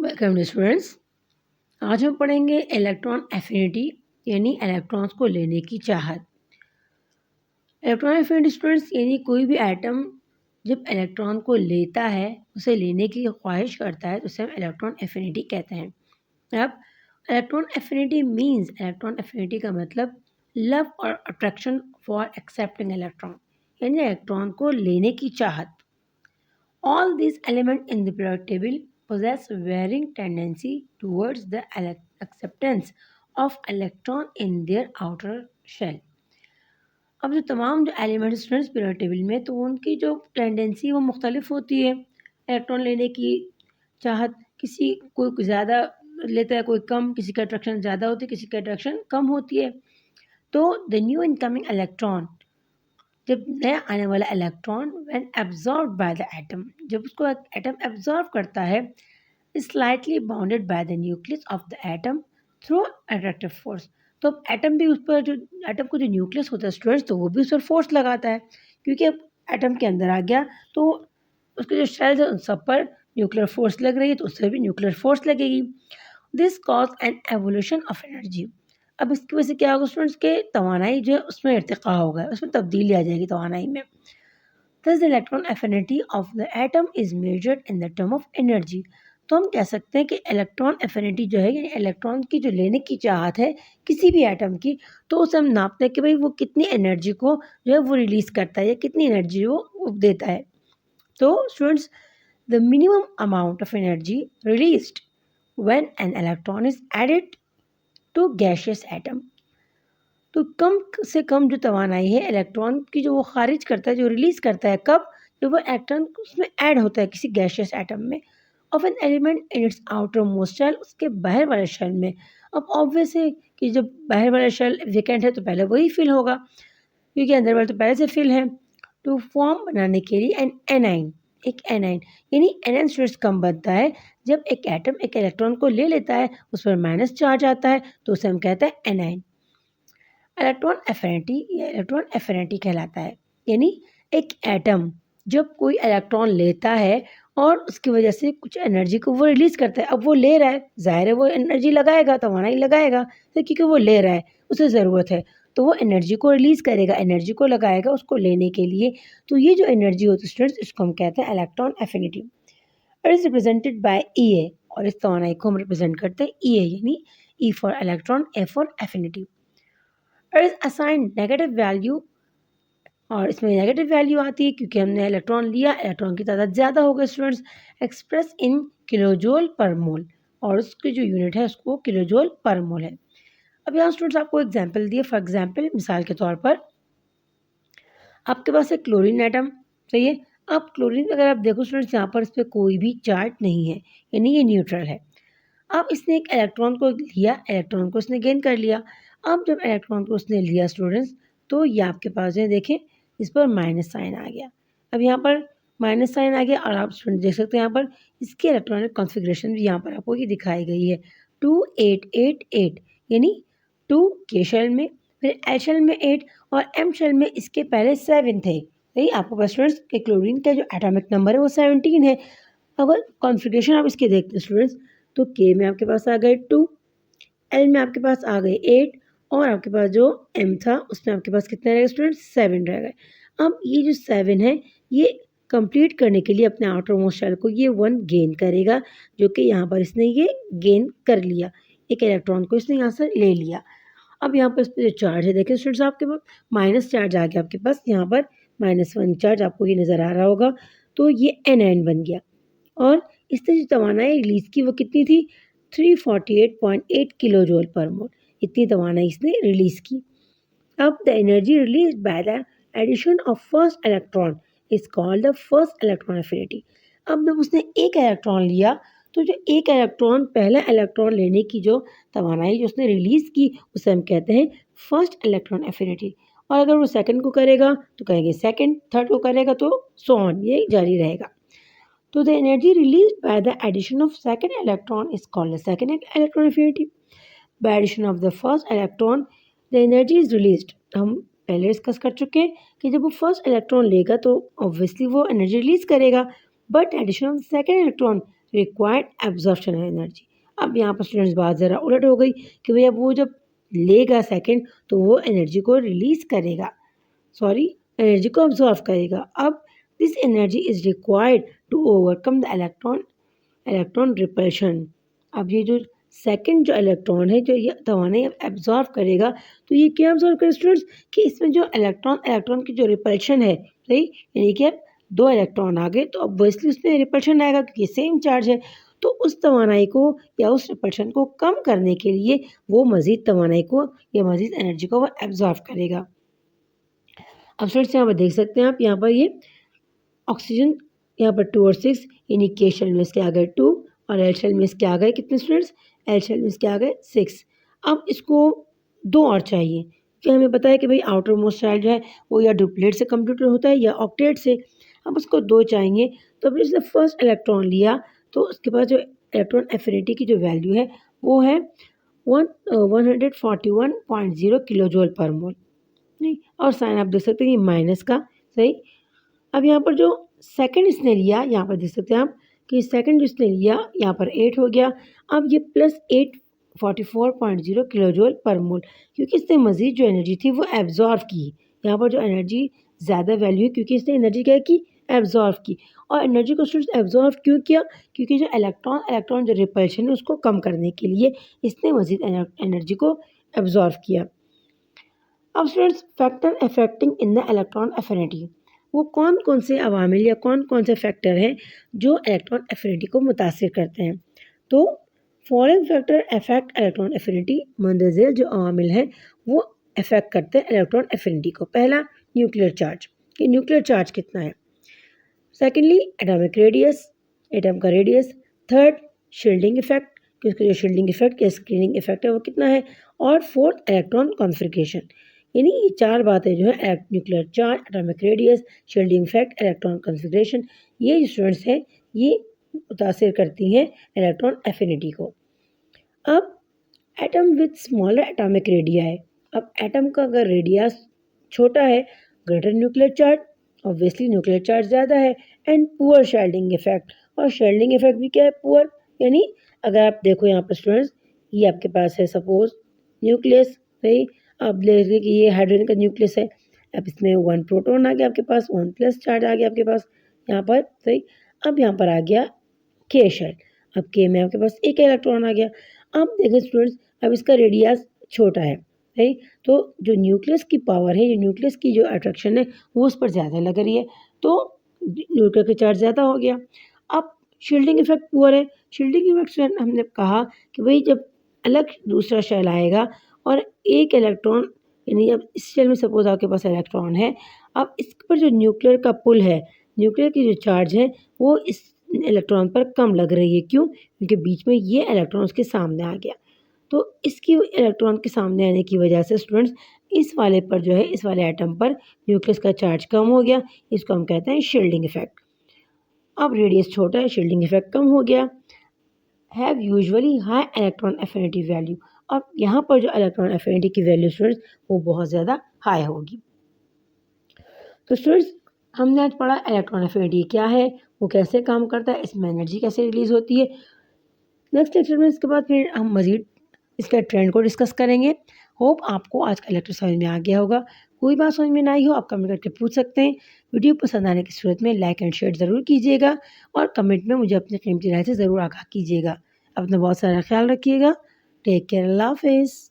Welcome students. आज हम पढ़ेंगे इलेक्ट्रॉन एफिनिटी यानी इलेक्ट्रॉन्स को लेने की चाहत। इलेक्ट्रॉन एफिनिटी स्टूडेंट्स यानी कोई भी एटम जब इलेक्ट्रॉन को लेता है, उसे लेने की ख्वाहिश करता है, तो उसे हम इलेक्ट्रॉन एफिनिटी कहते हैं। अब electron affinity means, electron affinity का मतलब लव और अट्रैक्शन फॉर एक्सेप्टिंग इलेक्ट्रॉन, यानी इलेक्ट्रॉन को लेने की चाहत। All these elements in the periodic table possess varying tendency towards the acceptance of electron in their outer shell. अब जो तमाम जो एलिमेंट स्टूडेंट्स पीरियड टेबल में, तो उनकी जो टेंडेंसी वो मुख्तलिफ होती है इलेक्ट्रॉन लेने की चाहत। किसी कोई ज़्यादा लेता है, कोई कम, किसी का अट्रैक्शन ज़्यादा होती है, किसी का अट्रैक्शन कम होती है। तो द न्यू इनकमिंग इलेक्ट्रॉन, जब नया आने वाला electron when absorb by the atom, जब उसको एटम एब्जॉर्ब करता है, slightly bounded by the nucleus of the atom through attractive force. तो अब एटम भी उस पर, जो एटम को जो न्यूक्लियस होता है स्टूडेंट्स, तो वो भी उस पर फोर्स लगाता है, क्योंकि अब एटम के अंदर आ गया, तो उसके जो शेल्स है उन सब पर न्यूक्लियर फोर्स लग रही है, तो उससे भी न्यूक्लियर फोर्स लगेगी। This cause an evolution of energy. अब इसकी वजह से क्या होगा स्टूडेंट्स के तवानाई जो है उसमें इर्तिका होगा, उसमें तब्दीली आ जाएगी तवानाई में। Thus the electron affinity of the atom is measured in the term of energy। तो हम कह सकते हैं कि इलेक्ट्रॉन एफिनिटी जो है, यानी इलेक्ट्रॉन की जो लेने की चाहत है किसी भी एटम की, तो उसे हम नापते हैं कि भाई वो कितनी एनर्जी को जो है वो रिलीज़ करता है, या कितनी एनर्जी वो देता है। तो students, the minimum amount of energy released when an electron is added to gaseous atom. तो कम से कम जो तवानाई है इलेक्ट्रॉन की, जो वो खारिज करता है, जो रिलीज़ करता है, कब? जब वो इलेक्ट्रॉन उसमें ऐड होता है किसी गैशियस एटम में, of an element in its outermost shell, उसके बाहर वाले शेल में। अब ऑब्वियस है कि जब बाहर वाला शेल वेकेंट है तो पहले वही फिल होगा, क्योंकि अंदर वाला तो पहले से फिल है। टू फॉर्म बनाने के लिए एन एनाइन, एक एनाइन, यानी एनाइन स्टेट्स कम बनता है जब एक एटम एक इलेक्ट्रॉन को ले लेता है, उस पर माइनस चार्ज आता है, तो उसे हम कहते हैं एनाइन। इलेक्ट्रॉन एफिनिटी या इलेक्ट्रॉन एफिनिटी कहलाता है, यानी एक एटम जब कोई इलेक्ट्रॉन लेता है और उसकी वजह से कुछ एनर्जी को वो रिलीज़ करता है। अब वो ले रहा है, ज़ाहिर है वो एनर्जी लगाएगा, तवानाई लगाएगा, तो क्योंकि वो ले रहा है, उसे ज़रूरत है, तो वो एनर्जी को रिलीज़ करेगा, एनर्जी को लगाएगा उसको लेने के लिए। तो ये जो एनर्जी होती है स्टूडेंट्स, इसको हम कहते हैं electron affinity. It is represented by E A, और इस तवानाई को हम रिप्रेजेंट करते हैं ई ए, यानी E for electron, A for affinity. और इज असाइन नेगेटिव वैल्यू, और इसमें नेगेटिव वैल्यू आती है क्योंकि हमने इलेक्ट्रॉन लिया, इलेक्ट्रॉन की तादाद ज़्यादा हो गई स्टूडेंट्स। एक्सप्रेस इन किलोजोल पर मोल, और उसकी जो यूनिट है उसको किलोजोल पर मोल है। अब यहाँ स्टूडेंट्स आपको एग्जांपल दिए, फॉर एग्जांपल मिसाल के तौर पर आपके पास एक क्लोरीन एटम, सही है। अब क्लोरीन अगर आप देखो स्टूडेंट्स, यहाँ पर इस पर कोई भी चार्ज नहीं है, यानी ये न्यूट्रल है। अब इसने एक इलेक्ट्रॉन को लिया, इलेक्ट्रॉन को इसने गेन कर लिया। अब जब इलेक्ट्रॉन को उसने लिया स्टूडेंट्स, तो ये आपके पास है, देखें इस पर माइनस साइन आ गया। अब यहाँ पर माइनस साइन आ गया, और आप स्टूडेंट देख सकते हैं यहाँ पर इसकी इलेक्ट्रॉनिक कॉन्फ़िगरेशन भी यहाँ पर आपको ये दिखाई गई है 2888, यानी 2 के शेल में, फिर एल शेल में 8, और एम शेल में इसके पहले 7 थे। सही, आपको पास स्टूडेंट्स के क्लोरीन का जो एटॉमिक नंबर है वो 17 है। अगर कॉन्फ़िगरेशन आप इसके देखते हैं स्टूडेंट्स, तो के में आपके पास आ गए 2, एल में आपके पास आ गए 8, और आपके पास जो एम था उसमें आपके पास कितने रह गए स्टूडेंट्स? 7 रह गए। अब ये जो 7 है, ये कंप्लीट करने के लिए अपने आउटर मोस्ट शेल को ये 1 गेन करेगा, जो कि यहाँ पर इसने ये गेन कर लिया, एक इलेक्ट्रॉन को इसने यहाँ से ले लिया। अब यहाँ पर इस पर जो चार्ज है, देखिए स्टूडेंट्स आपके पास माइनस चार्ज आ गया आपके पास, यहाँ पर -1 चार्ज आपको ये नज़र आ रहा होगा, तो ये एनायन बन गया। और इसने जो तवानाई रिलीज़ की वो कितनी थी? 348.8 किलो जूल पर मोल, इतनी तवानाई इसने रिलीज़ की। अब the energy release by the addition of first electron is called the first electron affinity. अब जब उसने एक इलेक्ट्रॉन लिया, तो जो एक इलेक्ट्रॉन, पहला इलेक्ट्रॉन लेने की जो तवानाई जो उसने रिलीज़ की, उसे हम कहते हैं फर्स्ट इलेक्ट्रॉन एफिनिटी। और अगर वो सेकंड को करेगा तो कहेंगे सेकंड, थर्ड को करेगा तो सो ऑन, ये जारी रहेगा। So the energy released by the addition of second electron is called the second electron affinity. By addition of the first electron, the energy is released. हम पहले डिस्कस कर चुके हैं कि जब वो फर्स्ट इलेक्ट्रॉन लेगा तो ऑब्वियसली वो एनर्जी रिलीज करेगा, but addition of second electron required absorption energy. अब यहाँ पर स्टूडेंट्स बात ज़रा उलट हो गई कि भैया वो जब लेगा सेकंड तो वो एनर्जी को रिलीज करेगा, सॉरी एनर्जी को अब्जॉर्व करेगा। अब this energy is required to overcome the electron repulsion. अब ये जो सेकंड जो इलेक्ट्रॉन है जो ये तवानाई एब्जॉर्व करेगा, तो ये क्या एब्जॉर्व करेगा स्टूडेंट्स कि इसमें जो इलेक्ट्रॉन की जो रिपल्शन है, सही, यानी कि अब 2 इलेक्ट्रॉन आ गए तो ऑब्वियसली उसमें रिपल्शन आएगा क्योंकि सेम चार्ज है। तो उस तवानाई को या उस रिपल्शन को कम करने के लिए वो मज़ीद तवानाई को या मज़ीद एनर्जी को वो एब्जॉर्व करेगा। अब स्टूडेंट्स यहाँ पर देख सकते हैं आप, यहाँ पर ये ऑक्सीजन यहाँ पर 2 और 6, यानी के शेल में इसके आ गए 2 और एल शेल में इसके आ गए कितने स्टूडेंट्स, एल शेल में इसके आ गए 6। अब इसको 2 और चाहिए कि हमें पता है कि भाई आउटर मोस्ट शेल जो है वो या डुप्लेट से कंप्यूटर होता है या ऑक्टेट से। अब उसको 2 चाहिए, तो अब जिसने फर्स्ट इलेक्ट्रॉन लिया तो उसके पास जो इलेक्ट्रॉन एफिनिटी की जो वैल्यू है वो है 141.0 किलो जूल पर मोल, नहीं, और साइन आप देख सकते हैं ये माइनस का, सही। अब यहाँ पर जो सेकंड इसने लिया, यहाँ पर देख सकते हैं आप कि सेकंड जो इसने लिया यहाँ पर 8 हो गया। अब ये प्लस 8 44.0 किलो जूल पर मोल, क्योंकि इसने मज़ीद जो एनर्जी थी वो एब्जॉर्व की। यहाँ पर जो एनर्जी ज़्यादा वैल्यू है क्योंकि इसने एनर्जी क्या की, एब्जॉर्व की। और एनर्जी को स्टूडेंट्स एब्जॉर्व क्यों किया, क्योंकि जो इलेक्ट्रॉन जो रिपल्शन है उसको कम करने के लिए इसने मज़ीद एनर्जी को एब्जॉर्व किया। अब students factor affecting in the electron affinity, वो कौन कौन से अवामिल या कौन कौन से फैक्टर हैं जो इलेक्ट्रॉन एफिनिटी को मुतासिर करते हैं। तो following factor affect electron affinity, मंदरजेल जो अवामिल हैं वो अफेक्ट करते हैं इलेक्ट्रॉन एफिनिटी को। पहला न्यूक्लियर चार्ज, कि न्यूक्लियर चार्ज कितना है। सेकेंडली एटॉमिक रेडियस, एटम का रेडियस। थर्ड शील्डिंग इफेक्ट, कि उसका जो शील्डिंग इफेक्ट या स्क्रीनिंग इफेक्ट है वो कितना है। और फोर्थ इलेक्ट्रॉन कॉन्फिगरेशन, यानी ये 4 बातें जो है nuclear charge, atomic radius, shielding effect, electron configuration, ये स्टूडेंट्स हैं ये मुतासिर करती हैं इलेक्ट्रॉन एफिनिटी को। अब atom with smaller atomic radii है, अब एटम का अगर रेडियस छोटा है, greater nuclear charge, obviously nuclear charge ज़्यादा है। एंड पुअर शेल्डिंग इफेक्ट, और शेल्डिंग इफेक्ट भी क्या है, पुअर, यानी अगर आप देखो यहाँ पर स्टूडेंट्स ये आपके पास है सपोज न्यूक्लियस, सही, आप देख रहे कि ये हाइड्रोजन का न्यूक्लियस है। अब इसमें 1 प्रोटॉन आ गया आपके पास, 1 प्लस चार्ज आ गया आपके पास यहाँ पर, सही। अब यहाँ पर आ गया के शेल, अब के में आपके पास 1 इलेक्ट्रॉन आ गया। अब देखें स्टूडेंट्स अब इसका रेडियस छोटा है, सही, तो जो न्यूक्लियस की पावर है, ये न्यूक्लियस की जो अट्रैक्शन है वो उस पर ज़्यादा लग रही है, तो न्यूक्लियर का चार्ज ज़्यादा हो गया। अब शील्डिंग इफेक्ट पुअर है, शील्डिंग इफेक्ट से हमने कहा कि भाई जब अलग दूसरा शेल आएगा और 1 इलेक्ट्रॉन, यानी अब इस शेल में सपोज आपके पास इलेक्ट्रॉन है, अब इस पर जो न्यूक्लियर का पुल है, न्यूक्लियर की जो चार्ज है वो इस इलेक्ट्रॉन पर कम लग रही है। क्यों, क्योंकि बीच में ये इलेक्ट्रॉन उसके सामने आ गया, तो इसकी इलेक्ट्रॉन के सामने आने की वजह से स्टूडेंट्स इस वाले पर जो है, इस वाले एटम पर न्यूक्लियस का चार्ज कम हो गया, इसको हम कहते हैं शील्डिंग इफेक्ट। अब रेडियस छोटा है, शील्डिंग इफेक्ट कम हो गया। Have usually high electron affinity value, अब यहाँ पर जो इलेक्ट्रॉन एफिनिटी की वैल्यू स्टूडेंट्स वो बहुत ज़्यादा हाई होगी। तो स्टूडेंट्स हमने आज पढ़ा इलेक्ट्रॉन एफिनिटी क्या है, वो कैसे काम करता है, इसमें एनर्जी कैसे रिलीज होती है। नेक्स्ट लेक्चर में इसके बाद फिर हम मज़ीद इसका ट्रेंड को डिस्कस करेंगे। होप आपको आज का लेक्चर समझ में आ गया होगा। कोई बात समझ में ना आई हो आप कमेंट करके पूछ सकते हैं। वीडियो पसंद आने की सूरत में लाइक एंड शेयर ज़रूर कीजिएगा और कमेंट में मुझे अपनी कीमती राय से ज़रूर आगाह कीजिएगा। अपना बहुत सारा ख्याल रखिएगा। टेक केयर, अल्लाह हाफिज़।